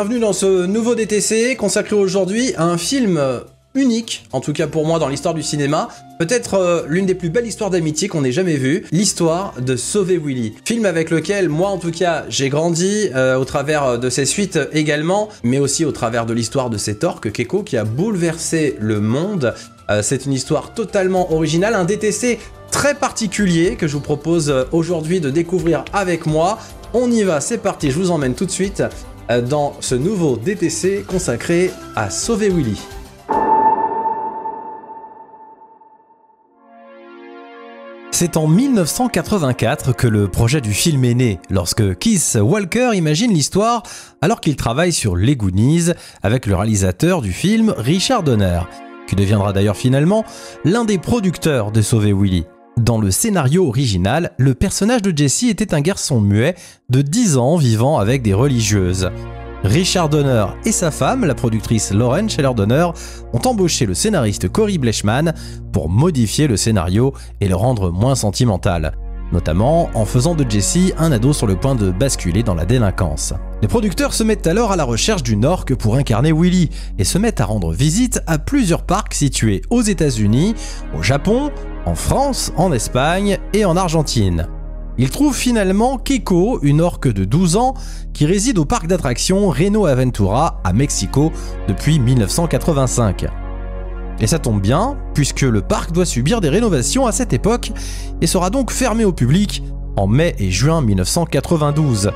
Bienvenue dans ce nouveau DTC consacré aujourd'hui à un film unique, en tout cas pour moi dans l'histoire du cinéma, peut-être l'une des plus belles histoires d'amitié qu'on ait jamais vues, l'histoire de Sauver Willy. Film avec lequel moi en tout cas j'ai grandi au travers de ses suites également, mais aussi au travers de l'histoire de cet orque Keiko qui a bouleversé le monde. C'est une histoire totalement originale, un DTC très particulier que je vous propose aujourd'hui de découvrir avec moi. On y va, c'est parti, je vous emmène tout de suite dans ce nouveau DTC consacré à Sauver Willy. C'est en 1984 que le projet du film est né, lorsque Keith Walker imagine l'histoire alors qu'il travaille sur Les Goonies avec le réalisateur du film Richard Donner, qui deviendra d'ailleurs finalement l'un des producteurs de Sauver Willy. Dans le scénario original, le personnage de Jesse était un garçon muet de 10 ans vivant avec des religieuses. Richard Donner et sa femme, la productrice Lauren Scheller Donner, ont embauché le scénariste Corey Blechman pour modifier le scénario et le rendre moins sentimental, notamment en faisant de Jesse un ado sur le point de basculer dans la délinquance. Les producteurs se mettent alors à la recherche d'une orque pour incarner Willy et se mettent à rendre visite à plusieurs parcs situés aux États-Unis, au Japon, en France, en Espagne et en Argentine. Ils trouvent finalement Keiko, une orque de 12 ans, qui réside au parc d'attractions Reno Aventura à Mexico depuis 1985. Et ça tombe bien, puisque le parc doit subir des rénovations à cette époque et sera donc fermé au public en mai et juin 1992.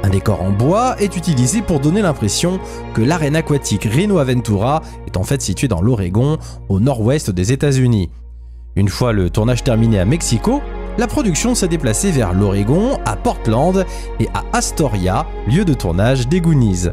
Un décor en bois est utilisé pour donner l'impression que l'arène aquatique Reno Aventura est en fait située dans l'Oregon, au nord-ouest des États-Unis. Une fois le tournage terminé à Mexico, la production s'est déplacée vers l'Oregon, à Portland et à Astoria, lieu de tournage des Goonies.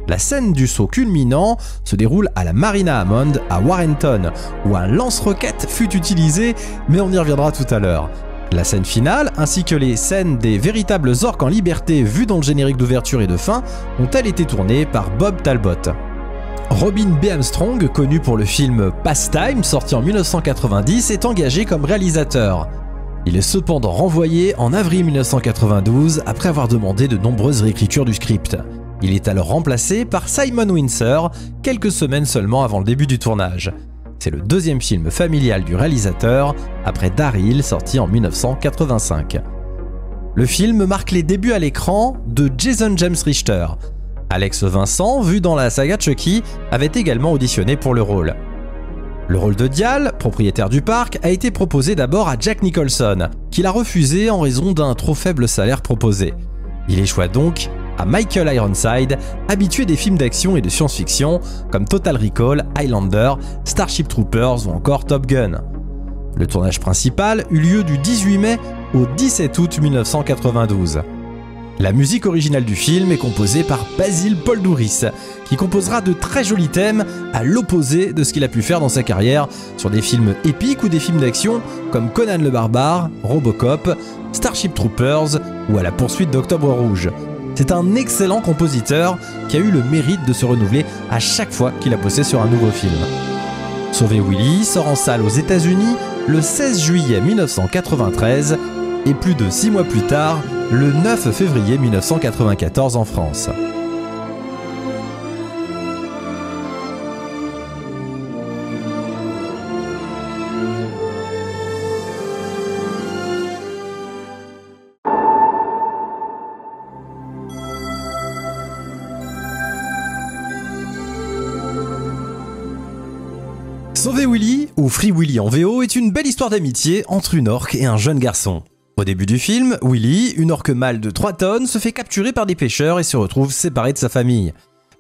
La scène du saut culminant se déroule à la Marina Hammond à Warrenton, où un lance-roquette fut utilisé, mais on y reviendra tout à l'heure. La scène finale, ainsi que les scènes des véritables orques en liberté vues dans le générique d'ouverture et de fin, ont-elles été tournées par Bob Talbot. Robin B. Armstrong, connu pour le film Pastime, sorti en 1990, est engagé comme réalisateur. Il est cependant renvoyé en avril 1992 après avoir demandé de nombreuses réécritures du script. Il est alors remplacé par Simon Windsor, quelques semaines seulement avant le début du tournage. C'est le deuxième film familial du réalisateur, après Daryl, sorti en 1985. Le film marque les débuts à l'écran de Jason James Richter. Alex Vincent, vu dans la saga Chucky, avait également auditionné pour le rôle. Le rôle de Dial, propriétaire du parc, a été proposé d'abord à Jack Nicholson, qui l'a refusé en raison d'un trop faible salaire proposé. Il échoua donc à Michael Ironside, habitué des films d'action et de science-fiction comme Total Recall, Highlander, Starship Troopers ou encore Top Gun. Le tournage principal eut lieu du 18 mai au 17 août 1992. La musique originale du film est composée par Basil Poledouris, qui composera de très jolis thèmes à l'opposé de ce qu'il a pu faire dans sa carrière sur des films épiques ou des films d'action comme Conan le Barbare, Robocop, Starship Troopers ou à la poursuite d'Octobre Rouge. C'est un excellent compositeur qui a eu le mérite de se renouveler à chaque fois qu'il a bossé sur un nouveau film. Sauver Willy sort en salle aux États-Unis le 16 juillet 1993 et plus de 6 mois plus tard, le 9 février 1994 en France. Sauver Willy, ou Free Willy en VO, est une belle histoire d'amitié entre une orque et un jeune garçon. Au début du film, Willy, une orque mâle de 3 tonnes, se fait capturer par des pêcheurs et se retrouve séparé de sa famille.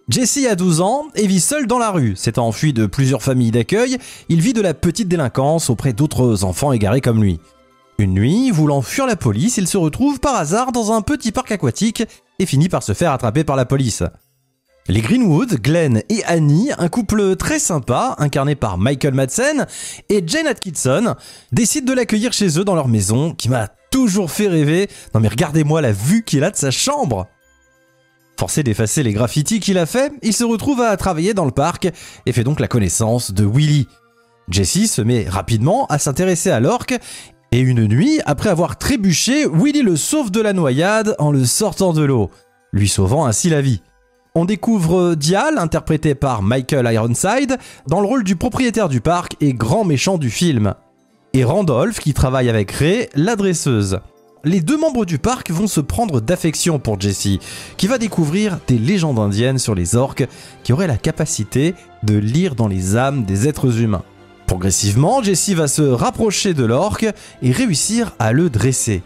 Jesse a 12 ans et vit seul dans la rue. S'étant enfui de plusieurs familles d'accueil, il vit de la petite délinquance auprès d'autres enfants égarés comme lui. Une nuit, voulant fuir la police, il se retrouve par hasard dans un petit parc aquatique et finit par se faire attraper par la police. Les Greenwood, Glenn et Annie, un couple très sympa, incarné par Michael Madsen et Jane Atkinson, décident de l'accueillir chez eux dans leur maison, qui m'a toujours fait rêver. Non mais regardez-moi la vue qu'il a de sa chambre! Forcé d'effacer les graffitis qu'il a fait, il se retrouve à travailler dans le parc et fait donc la connaissance de Willy. Jesse se met rapidement à s'intéresser à l'orque et une nuit, après avoir trébuché, Willy le sauve de la noyade en le sortant de l'eau, lui sauvant ainsi la vie. On découvre Dial, interprété par Michael Ironside, dans le rôle du propriétaire du parc et grand méchant du film. Et Randolph, qui travaille avec Ray, la dresseuse. Les deux membres du parc vont se prendre d'affection pour Jessie, qui va découvrir des légendes indiennes sur les orques qui auraient la capacité de lire dans les âmes des êtres humains. Progressivement, Jessie va se rapprocher de l'orque et réussir à le dresser.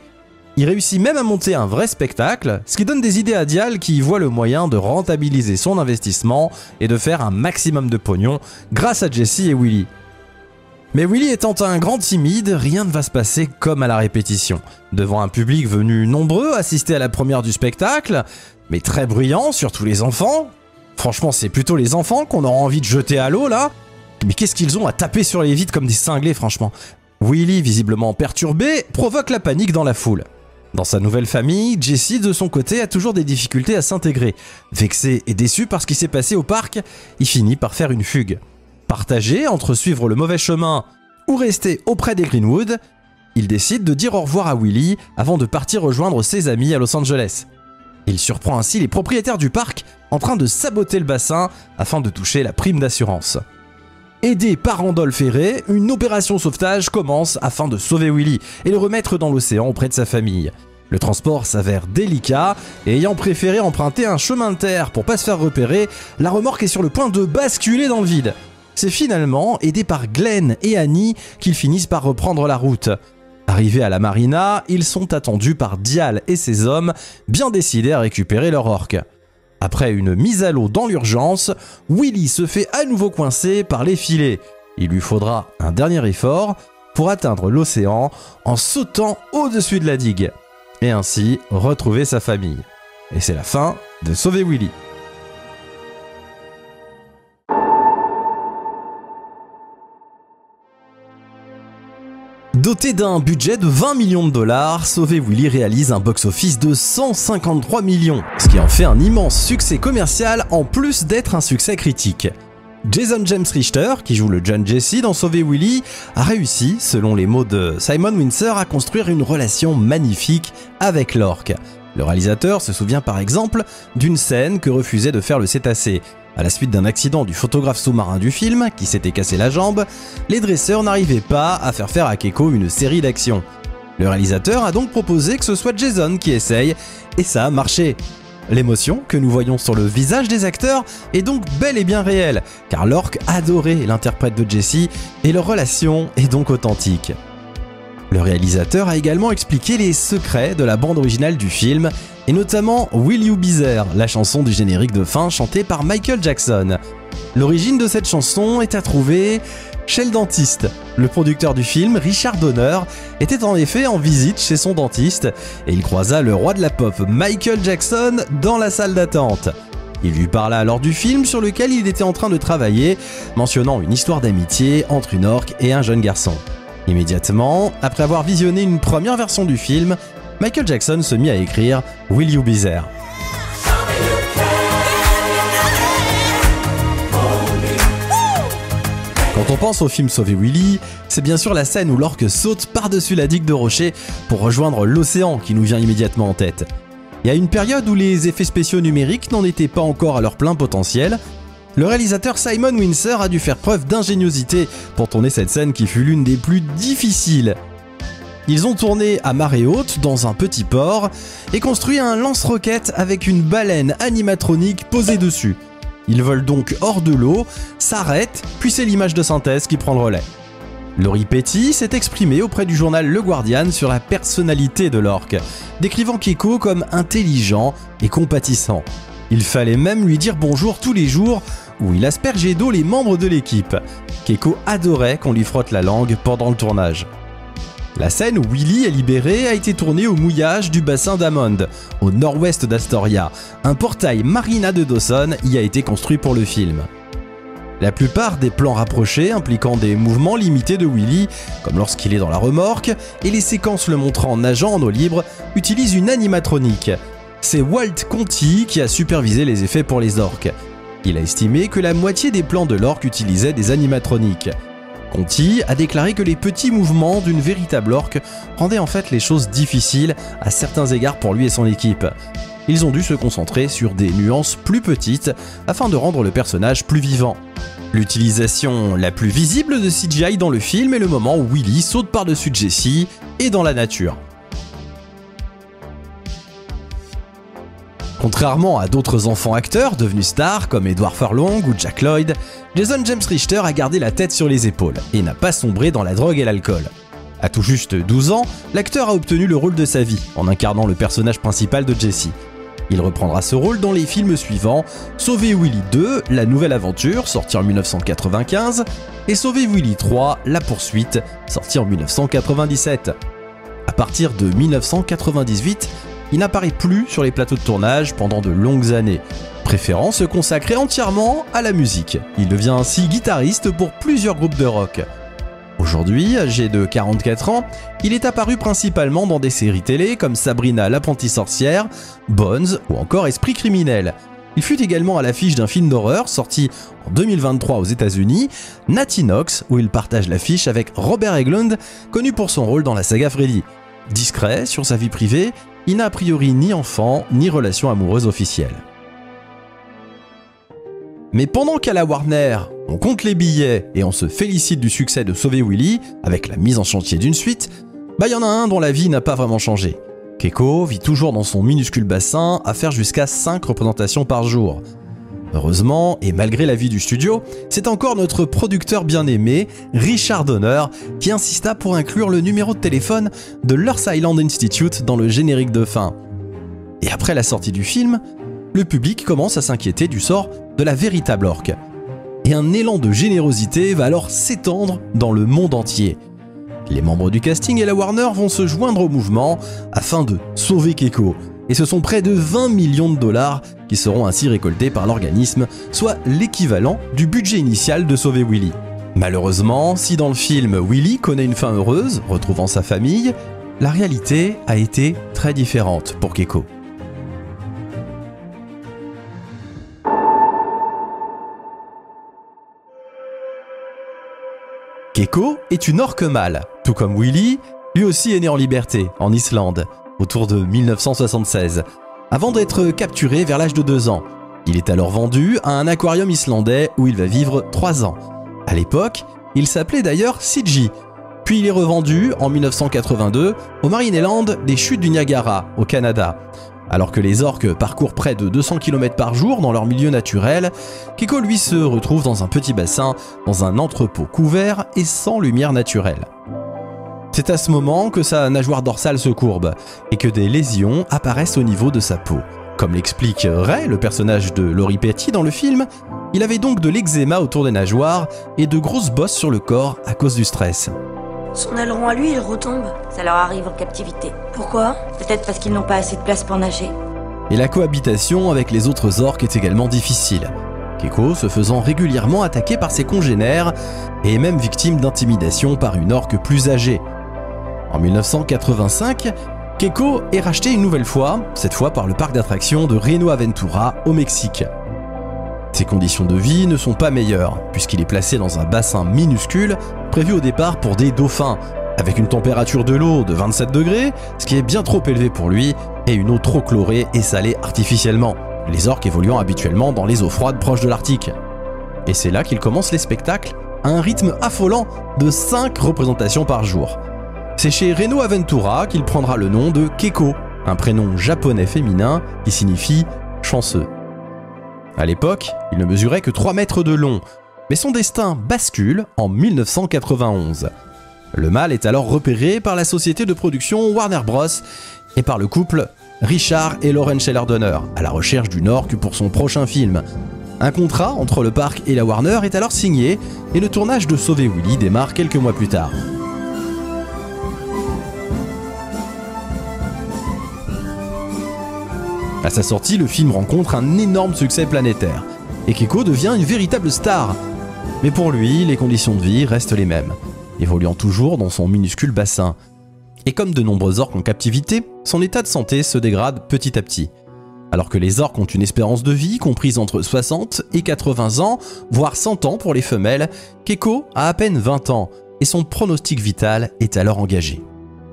Il réussit même à monter un vrai spectacle, ce qui donne des idées à Dial qui voit le moyen de rentabiliser son investissement et de faire un maximum de pognon grâce à Jessie et Willy. Mais Willy étant un grand timide, rien ne va se passer comme à la répétition. Devant un public venu nombreux assister à la première du spectacle, mais très bruyant, surtout les enfants. Franchement, c'est plutôt les enfants qu'on aura envie de jeter à l'eau là. Mais qu'est-ce qu'ils ont à taper sur les vitres comme des cinglés, franchement. Willy, visiblement perturbé, provoque la panique dans la foule. Dans sa nouvelle famille, Jessie, de son côté, a toujours des difficultés à s'intégrer. Vexé et déçu par ce qui s'est passé au parc, il finit par faire une fugue. Partagé entre suivre le mauvais chemin ou rester auprès des Greenwood, il décide de dire au revoir à Willy avant de partir rejoindre ses amis à Los Angeles. Il surprend ainsi les propriétaires du parc en train de saboter le bassin afin de toucher la prime d'assurance. Aidé par Randolph et Ray, une opération sauvetage commence afin de sauver Willy et le remettre dans l'océan auprès de sa famille. Le transport s'avère délicat et ayant préféré emprunter un chemin de terre pour pas se faire repérer, la remorque est sur le point de basculer dans le vide. C'est finalement aidé par Glenn et Annie qu'ils finissent par reprendre la route. Arrivés à la marina, ils sont attendus par Dial et ses hommes, bien décidés à récupérer leur orque. Après une mise à l'eau dans l'urgence, Willy se fait à nouveau coincer par les filets. Il lui faudra un dernier effort pour atteindre l'océan en sautant au-dessus de la digue. Et ainsi retrouver sa famille. Et c'est la fin de Sauver Willy. Doté d'un budget de 20 millions de dollars, Sauver Willy réalise un box-office de 153 millions, ce qui en fait un immense succès commercial en plus d'être un succès critique. Jason James Richter, qui joue le John Jesse dans Sauver Willy, a réussi, selon les mots de Simon Windsor, à construire une relation magnifique avec l'orque. Le réalisateur se souvient par exemple d'une scène que refusait de faire le cétacé. À la suite d'un accident du photographe sous-marin du film, qui s'était cassé la jambe, les dresseurs n'arrivaient pas à faire à Keiko une série d'actions. Le réalisateur a donc proposé que ce soit Jason qui essaye, et ça a marché. L'émotion que nous voyons sur le visage des acteurs est donc bel et bien réelle, car l'orque adorait l'interprète de Jessie, et leur relation est donc authentique. Le réalisateur a également expliqué les secrets de la bande originale du film, et notamment Will You Be There, la chanson du générique de fin chantée par Michael Jackson. L'origine de cette chanson est à trouver chez le dentiste. Le producteur du film, Richard Donner, était en effet en visite chez son dentiste et il croisa le roi de la pop Michael Jackson dans la salle d'attente. Il lui parla alors du film sur lequel il était en train de travailler, mentionnant une histoire d'amitié entre une orque et un jeune garçon. Immédiatement, après avoir visionné une première version du film, Michael Jackson se mit à écrire « Will You Be There ». Quand on pense au film Sauver Willy, c'est bien sûr la scène où l'orque saute par-dessus la digue de rocher pour rejoindre l'océan qui nous vient immédiatement en tête. Il y a une période où les effets spéciaux numériques n'en étaient pas encore à leur plein potentiel. Le réalisateur Simon Windsor a dû faire preuve d'ingéniosité pour tourner cette scène qui fut l'une des plus difficiles. Ils ont tourné à marée haute dans un petit port et construit un lance-roquettes avec une baleine animatronique posée dessus. Ils volent donc hors de l'eau, s'arrêtent, puis c'est l'image de synthèse qui prend le relais. Laurie Petty s'est exprimée auprès du journal Le Guardian sur la personnalité de l'orque, décrivant Keiko comme intelligent et compatissant. Il fallait même lui dire bonjour tous les jours, où il aspergeait d'eau les membres de l'équipe. Keiko adorait qu'on lui frotte la langue pendant le tournage. La scène où Willy est libéré a été tournée au mouillage du bassin d'Hammond, au nord-ouest d'Astoria. Un portail marina de Dawson y a été construit pour le film. La plupart des plans rapprochés impliquant des mouvements limités de Willy, comme lorsqu'il est dans la remorque, et les séquences le montrant nageant en eau libre, utilisent une animatronique. C'est Walt Conti qui a supervisé les effets pour les orques. Il a estimé que la moitié des plans de l'orque utilisaient des animatroniques. Conti a déclaré que les petits mouvements d'une véritable orque rendaient en fait les choses difficiles à certains égards pour lui et son équipe. ils ont dû se concentrer sur des nuances plus petites afin de rendre le personnage plus vivant. L'utilisation la plus visible de CGI dans le film est le moment où Willy saute par-dessus Jessie et dans la nature. Contrairement à d'autres enfants acteurs devenus stars comme Edward Furlong ou Jack Lloyd, Jason James Richter a gardé la tête sur les épaules et n'a pas sombré dans la drogue et l'alcool. À tout juste 12 ans, l'acteur a obtenu le rôle de sa vie en incarnant le personnage principal de Jessie. Il reprendra ce rôle dans les films suivants, Sauver Willy 2, La Nouvelle Aventure, sorti en 1995, et Sauver Willy 3, La Poursuite, sorti en 1997. À partir de 1998, il n'apparaît plus sur les plateaux de tournage pendant de longues années, préférant se consacrer entièrement à la musique. Il devient ainsi guitariste pour plusieurs groupes de rock. Aujourd'hui, âgé de 44 ans, il est apparu principalement dans des séries télé comme Sabrina l'apprentie sorcière, Bones ou encore Esprit criminel. Il fut également à l'affiche d'un film d'horreur sorti en 2023 aux États-Unis, Natty Knox, où il partage l'affiche avec Robert Englund, connu pour son rôle dans la saga Freddy. Discret sur sa vie privée, il n'a a priori ni enfant ni relation amoureuse officielle. Mais pendant qu'à la Warner, on compte les billets et on se félicite du succès de Sauver Willy avec la mise en chantier d'une suite, y en a un dont la vie n'a pas vraiment changé. Keiko vit toujours dans son minuscule bassin à faire jusqu'à 5 représentations par jour. Heureusement, et malgré l'avis du studio, c'est encore notre producteur bien-aimé, Richard Donner, qui insista pour inclure le numéro de téléphone de l'Earth Island Institute dans le générique de fin. Et après la sortie du film, le public commence à s'inquiéter du sort de la véritable orque. Et un élan de générosité va alors s'étendre dans le monde entier. Les membres du casting et la Warner vont se joindre au mouvement afin de sauver Keiko. Et ce sont près de 20 millions de dollars qui seront ainsi récoltés par l'organisme, soit l'équivalent du budget initial de Sauver Willy. Malheureusement, si dans le film Willy connaît une fin heureuse, retrouvant sa famille, la réalité a été très différente pour Keiko. Keiko est une orque mâle, tout comme Willy, lui aussi est né en liberté, en Islande, autour de 1976, avant d'être capturé vers l'âge de 2 ans. Il est alors vendu à un aquarium islandais où il va vivre 3 ans. À l'époque, il s'appelait d'ailleurs Siji, puis il est revendu en 1982 au Marineland des Chutes du Niagara, au Canada. Alors que les orques parcourent près de 200 km par jour dans leur milieu naturel, Keiko lui se retrouve dans un petit bassin, dans un entrepôt couvert et sans lumière naturelle. C'est à ce moment que sa nageoire dorsale se courbe et que des lésions apparaissent au niveau de sa peau. Comme l'explique Ray, le personnage de Laurie Petty dans le film, il avait donc de l'eczéma autour des nageoires et de grosses bosses sur le corps à cause du stress. Son aileron à lui, il retombe. Ça leur arrive en captivité. Pourquoi? Peut-être parce qu'ils n'ont pas assez de place pour nager. Et la cohabitation avec les autres orques est également difficile. Keiko se faisant régulièrement attaquer par ses congénères et est même victime d'intimidation par une orque plus âgée. En 1985, Keiko est racheté une nouvelle fois, cette fois par le parc d'attractions de Reno Aventura au Mexique. Ses conditions de vie ne sont pas meilleures, puisqu'il est placé dans un bassin minuscule, prévu au départ pour des dauphins, avec une température de l'eau de 27 degrés, ce qui est bien trop élevé pour lui, et une eau trop chlorée et salée artificiellement, les orques évoluant habituellement dans les eaux froides proches de l'Arctique. Et c'est là qu'il commence les spectacles, à un rythme affolant de 5 représentations par jour. C'est chez Reno Aventura qu'il prendra le nom de Keiko, un prénom japonais féminin qui signifie « chanceux ». À l'époque, il ne mesurait que 3 mètres de long, mais son destin bascule en 1991. Le mâle est alors repéré par la société de production Warner Bros. Et par le couple Richard et Lauren Scheller Donner, à la recherche d'une orque pour son prochain film. Un contrat entre le parc et la Warner est alors signé et le tournage de Sauver Willy démarre quelques mois plus tard. À sa sortie, le film rencontre un énorme succès planétaire, et Keiko devient une véritable star. Mais pour lui, les conditions de vie restent les mêmes, évoluant toujours dans son minuscule bassin. Et comme de nombreux orques en captivité, son état de santé se dégrade petit à petit. Alors que les orques ont une espérance de vie comprise entre 60 et 80 ans, voire 100 ans pour les femelles, Keiko a à peine 20 ans, et son pronostic vital est alors engagé.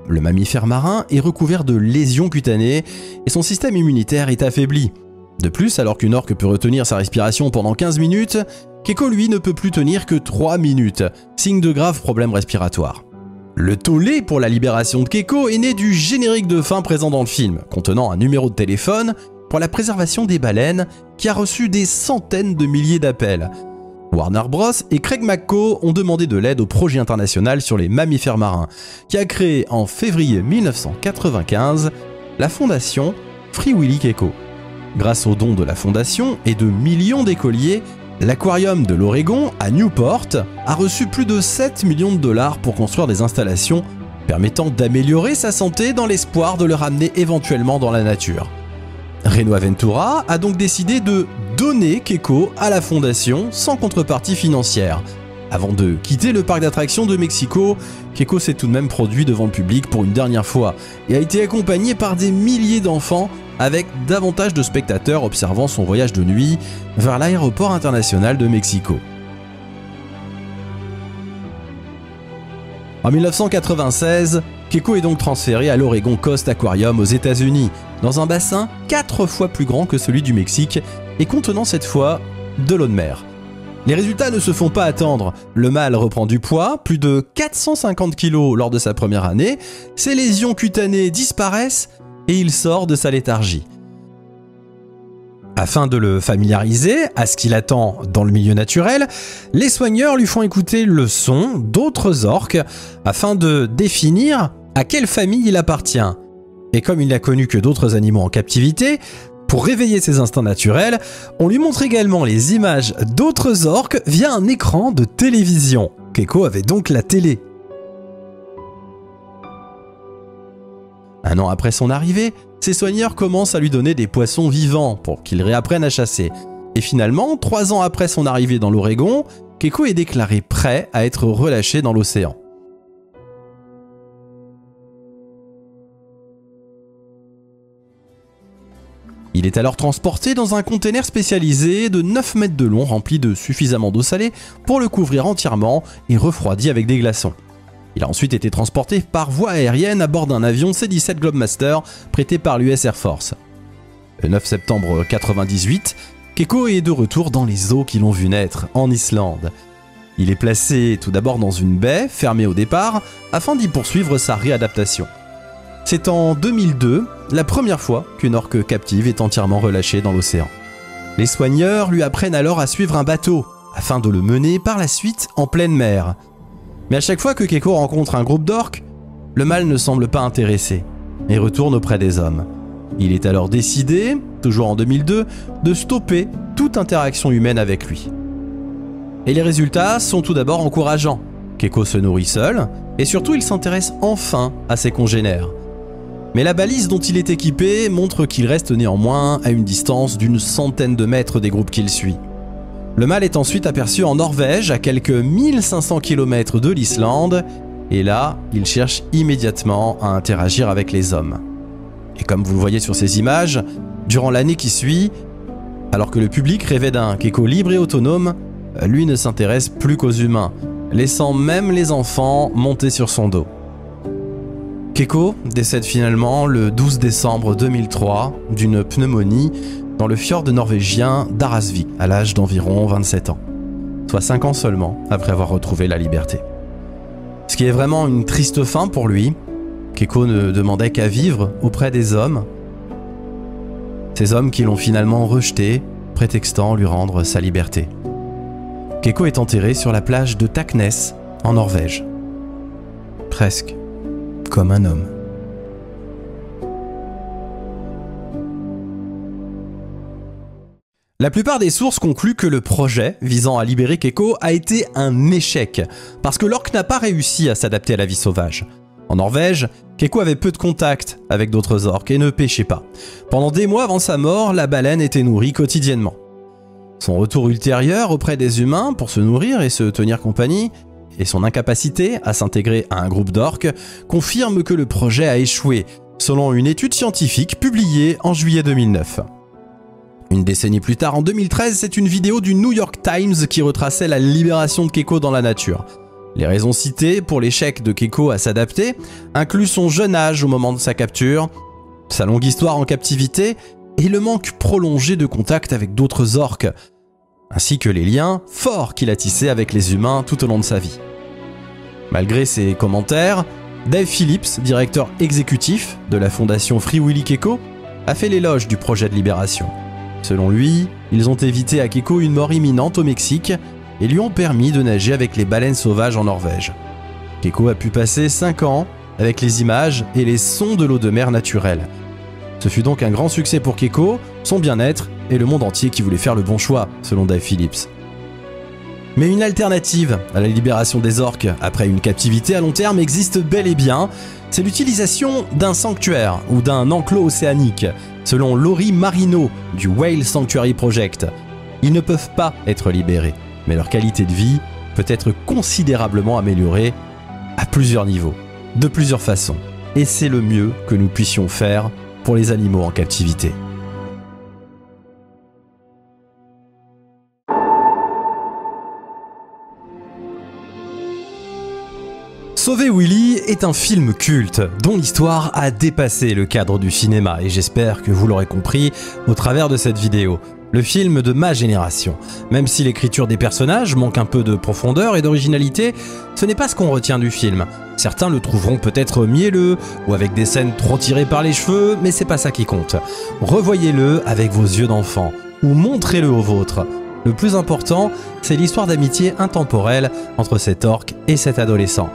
Le mammifère marin est recouvert de lésions cutanées et son système immunitaire est affaibli. De plus, alors qu'une orque peut retenir sa respiration pendant 15 minutes, Keiko lui ne peut plus tenir que 3 minutes, signe de graves problèmes respiratoires. Le tollé pour la libération de Keiko est né du générique de fin présent dans le film, contenant un numéro de téléphone pour la préservation des baleines qui a reçu des centaines de milliers d'appels. Warner Bros et Craig McCaw ont demandé de l'aide au projet international sur les mammifères marins, qui a créé en février 1995 la fondation Free Willy Keiko. Grâce aux dons de la fondation et de millions d'écoliers, l'aquarium de l'Oregon à Newport a reçu plus de 7 millions de dollars pour construire des installations permettant d'améliorer sa santé dans l'espoir de le ramener éventuellement dans la nature. Reno Aventura a donc décidé de donner Keiko à la fondation sans contrepartie financière. Avant de quitter le parc d'attractions de Mexico, Keiko s'est tout de même produit devant le public pour une dernière fois et a été accompagné par des milliers d'enfants avec davantage de spectateurs observant son voyage de nuit vers l'aéroport international de Mexico. En 1996, Keiko est donc transféré à l'Oregon Coast Aquarium aux États-Unis, dans un bassin 4 fois plus grand que celui du Mexique et contenant cette fois de l'eau de mer. Les résultats ne se font pas attendre. Le mâle reprend du poids, plus de 450 kg lors de sa première année, ses lésions cutanées disparaissent et il sort de sa léthargie. Afin de le familiariser à ce qu'il attend dans le milieu naturel, les soigneurs lui font écouter le son d'autres orques afin de définir à quelle famille il appartient. Et comme il n'a connu que d'autres animaux en captivité, pour réveiller ses instincts naturels, on lui montre également les images d'autres orques via un écran de télévision. Keiko avait donc la télé. Un an après son arrivée, ses soigneurs commencent à lui donner des poissons vivants pour qu'il réapprenne à chasser. Et finalement, 3 ans après son arrivée dans l'Oregon, Keiko est déclaré prêt à être relâché dans l'océan. Il est alors transporté dans un container spécialisé de 9 mètres de long rempli de suffisamment d'eau salée pour le couvrir entièrement et refroidi avec des glaçons. Il a ensuite été transporté par voie aérienne à bord d'un avion C-17 Globemaster prêté par l'US Air Force. Le 9 septembre 1998, Keiko est de retour dans les eaux qui l'ont vu naître, en Islande. Il est placé tout d'abord dans une baie, fermée au départ, afin d'y poursuivre sa réadaptation. C'est en 2002, la première fois qu'une orque captive est entièrement relâchée dans l'océan. Les soigneurs lui apprennent alors à suivre un bateau, afin de le mener par la suite en pleine mer. Mais à chaque fois que Keiko rencontre un groupe d'orques, le mâle ne semble pas intéressé et retourne auprès des hommes. Il est alors décidé, toujours en 2002, de stopper toute interaction humaine avec lui. Et les résultats sont tout d'abord encourageants. Keiko se nourrit seul et surtout il s'intéresse enfin à ses congénères. Mais la balise dont il est équipé montre qu'il reste néanmoins à une distance d'une centaine de mètres des groupes qu'il suit. Le mâle est ensuite aperçu en Norvège, à quelques 1500 km de l'Islande, et là, il cherche immédiatement à interagir avec les hommes. Et comme vous le voyez sur ces images, durant l'année qui suit, alors que le public rêvait d'un Keiko libre et autonome, lui ne s'intéresse plus qu'aux humains, laissant même les enfants monter sur son dos. Keiko décède finalement le 12 décembre 2003 d'une pneumonie dans le fjord norvégien d'Arasvik à l'âge d'environ 27 ans, soit 5 ans seulement après avoir retrouvé la liberté. Ce qui est vraiment une triste fin pour lui, Keiko ne demandait qu'à vivre auprès des hommes, ces hommes qui l'ont finalement rejeté, prétextant lui rendre sa liberté. Keiko est enterré sur la plage de Taknes, en Norvège. Presque comme un homme. La plupart des sources concluent que le projet visant à libérer Keiko a été un échec, parce que l'orque n'a pas réussi à s'adapter à la vie sauvage. En Norvège, Keiko avait peu de contact avec d'autres orques et ne pêchait pas. Pendant des mois avant sa mort, la baleine était nourrie quotidiennement. Son retour ultérieur auprès des humains pour se nourrir et se tenir compagnie, et son incapacité à s'intégrer à un groupe d'orques, confirment que le projet a échoué, selon une étude scientifique publiée en juillet 2009. Une décennie plus tard, en 2013, c'est une vidéo du New York Times qui retraçait la libération de Keiko dans la nature. Les raisons citées pour l'échec de Keiko à s'adapter incluent son jeune âge au moment de sa capture, sa longue histoire en captivité et le manque prolongé de contact avec d'autres orques, ainsi que les liens forts qu'il a tissés avec les humains tout au long de sa vie. Malgré ses commentaires, Dave Phillips, directeur exécutif de la fondation Free Willy Keiko, a fait l'éloge du projet de libération. Selon lui, ils ont évité à Keiko une mort imminente au Mexique et lui ont permis de nager avec les baleines sauvages en Norvège. Keiko a pu passer 5 ans avec les images et les sons de l'eau de mer naturelle. Ce fut donc un grand succès pour Keiko, son bien-être et le monde entier qui voulait faire le bon choix, selon Dave Phillips. Mais une alternative à la libération des orques après une captivité à long terme existe bel et bien, c'est l'utilisation d'un sanctuaire ou d'un enclos océanique, selon Laurie Marino du Whale Sanctuary Project. Ils ne peuvent pas être libérés, mais leur qualité de vie peut être considérablement améliorée à plusieurs niveaux, de plusieurs façons. Et c'est le mieux que nous puissions faire pour les animaux en captivité. Sauver Willy est un film culte dont l'histoire a dépassé le cadre du cinéma et j'espère que vous l'aurez compris au travers de cette vidéo. Le film de ma génération. Même si l'écriture des personnages manque un peu de profondeur et d'originalité, ce n'est pas ce qu'on retient du film. Certains le trouveront peut-être mielleux ou avec des scènes trop tirées par les cheveux, mais c'est pas ça qui compte. Revoyez-le avec vos yeux d'enfant ou montrez-le aux vôtres. Le plus important, c'est l'histoire d'amitié intemporelle entre cet orc et cet adolescent.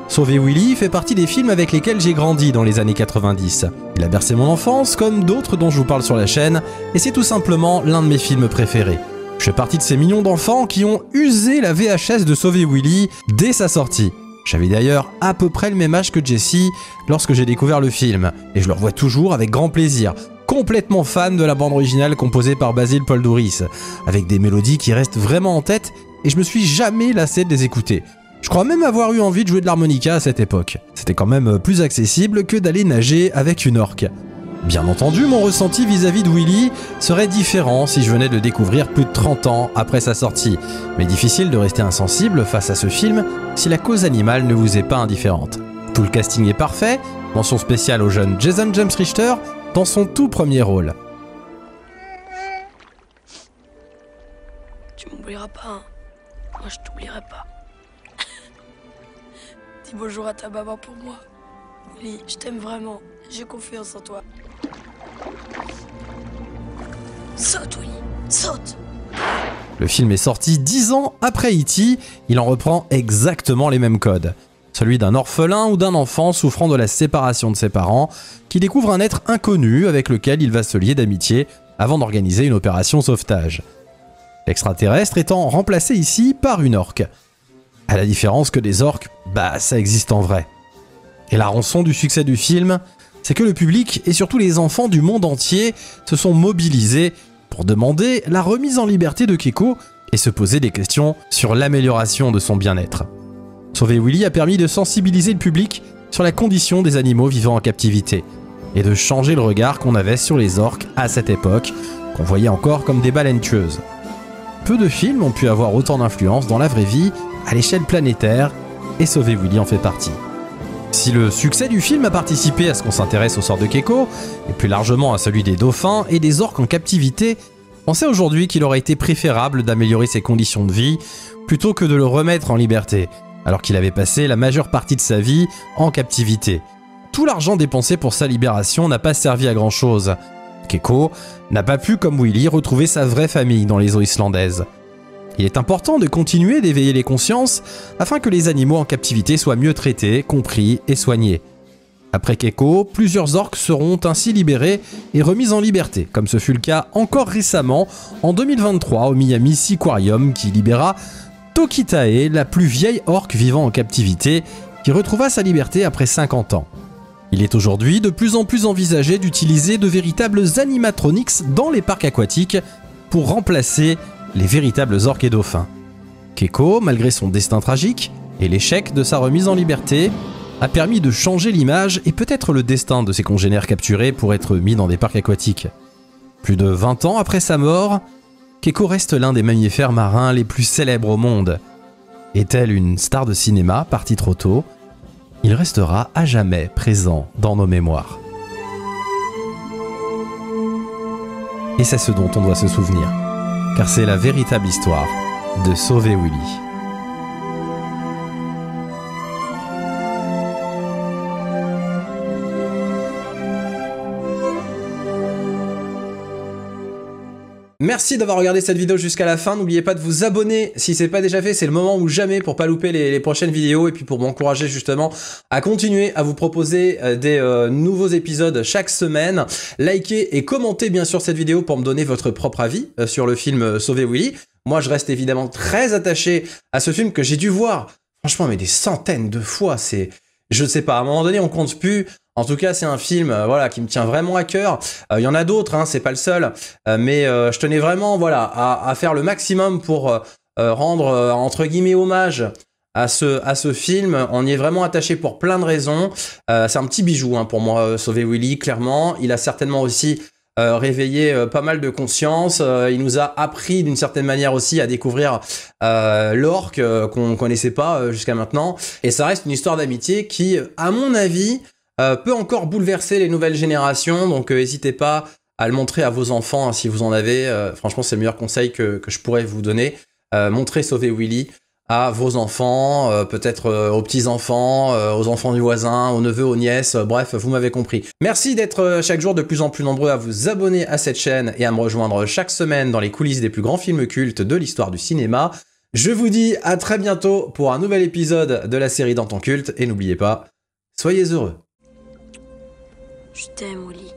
Sauver Willy fait partie des films avec lesquels j'ai grandi dans les années 90. Il a bercé mon enfance, comme d'autres dont je vous parle sur la chaîne, et c'est tout simplement l'un de mes films préférés. Je fais partie de ces millions d'enfants qui ont usé la VHS de Sauver Willy dès sa sortie. J'avais d'ailleurs à peu près le même âge que Jessie lorsque j'ai découvert le film, et je le revois toujours avec grand plaisir. Complètement fan de la bande originale composée par Basil Poledouris, avec des mélodies qui restent vraiment en tête, et je me suis jamais lassé de les écouter. Je crois même avoir eu envie de jouer de l'harmonica à cette époque. C'était quand même plus accessible que d'aller nager avec une orque. Bien entendu, mon ressenti vis-à-vis de Willy serait différent si je venais de le découvrir plus de 30 ans après sa sortie. Mais difficile de rester insensible face à ce film si la cause animale ne vous est pas indifférente. Tout le casting est parfait, mention spéciale au jeune Jason James Richter dans son tout premier rôle. Tu m'oublieras pas, hein. Moi je t'oublierai pas. Dis bonjour à ta maman pour moi. Willy, je t'aime vraiment. J'ai confiance en toi. Saute, Willy, saute! Le film est sorti 10 ans après E.T., il en reprend exactement les mêmes codes. Celui d'un orphelin ou d'un enfant souffrant de la séparation de ses parents, qui découvre un être inconnu avec lequel il va se lier d'amitié avant d'organiser une opération sauvetage. L'extraterrestre étant remplacé ici par une orque. À la différence que des orques, ça existe en vrai. Et la rançon du succès du film, c'est que le public et surtout les enfants du monde entier se sont mobilisés pour demander la remise en liberté de Keiko et se poser des questions sur l'amélioration de son bien-être. Sauver Willy a permis de sensibiliser le public sur la condition des animaux vivant en captivité et de changer le regard qu'on avait sur les orques à cette époque, qu'on voyait encore comme des baleines tueuses. Peu de films ont pu avoir autant d'influence dans la vraie vie à l'échelle planétaire, et Sauver Willy en fait partie. Si le succès du film a participé à ce qu'on s'intéresse au sort de Keiko, et plus largement à celui des dauphins et des orques en captivité, on sait aujourd'hui qu'il aurait été préférable d'améliorer ses conditions de vie plutôt que de le remettre en liberté, alors qu'il avait passé la majeure partie de sa vie en captivité. Tout l'argent dépensé pour sa libération n'a pas servi à grand chose. Keiko n'a pas pu, comme Willy, retrouver sa vraie famille dans les eaux islandaises. Il est important de continuer d'éveiller les consciences afin que les animaux en captivité soient mieux traités, compris et soignés. Après Keiko, plusieurs orques seront ainsi libérés et remis en liberté, comme ce fut le cas encore récemment en 2023 au Miami Seaquarium qui libéra Tokitae, la plus vieille orque vivant en captivité, qui retrouva sa liberté après 50 ans. Il est aujourd'hui de plus en plus envisagé d'utiliser de véritables animatronics dans les parcs aquatiques pour remplacer les véritables orques et dauphins. Keiko, malgré son destin tragique et l'échec de sa remise en liberté, a permis de changer l'image et peut-être le destin de ses congénères capturés pour être mis dans des parcs aquatiques. Plus de 20 ans après sa mort, Keiko reste l'un des mammifères marins les plus célèbres au monde. Et tel une star de cinéma partie trop tôt, il restera à jamais présent dans nos mémoires. Et c'est ce dont on doit se souvenir, car c'est la véritable histoire de Sauver Willy. Merci d'avoir regardé cette vidéo jusqu'à la fin. N'oubliez pas de vous abonner si c'est pas déjà fait. C'est le moment ou jamais pour pas louper les prochaines vidéos et puis pour m'encourager justement à continuer à vous proposer des nouveaux épisodes chaque semaine. Likez et commentez bien sûr cette vidéo pour me donner votre propre avis sur le film Sauver Willy. Moi, je reste évidemment très attaché à ce film que j'ai dû voir, franchement, mais des centaines de fois. Je ne sais pas, à un moment donné, on compte plus. En tout cas, c'est un film voilà, qui me tient vraiment à cœur. Il y en a d'autres, hein, c'est pas le seul. Mais je tenais vraiment voilà, à faire le maximum pour rendre, entre guillemets, hommage à ce film. On y est vraiment attaché pour plein de raisons. C'est un petit bijou hein, pour moi, Sauver Willy, clairement. Il a certainement aussi réveillé pas mal de conscience. Il nous a appris d'une certaine manière aussi à découvrir l'orque qu'on connaissait pas jusqu'à maintenant. Et ça reste une histoire d'amitié qui, à mon avis, peut encore bouleverser les nouvelles générations, donc n'hésitez pas à le montrer à vos enfants hein, si vous en avez. Franchement, c'est le meilleur conseil que je pourrais vous donner. Montrez Sauver Willy à vos enfants, peut-être aux petits-enfants, aux enfants du voisin, aux neveux, aux nièces, bref, vous m'avez compris. Merci d'être chaque jour de plus en plus nombreux à vous abonner à cette chaîne et à me rejoindre chaque semaine dans les coulisses des plus grands films cultes de l'histoire du cinéma. Je vous dis à très bientôt pour un nouvel épisode de la série Dans ton culte, et n'oubliez pas, soyez heureux. Je t'aime, Willy.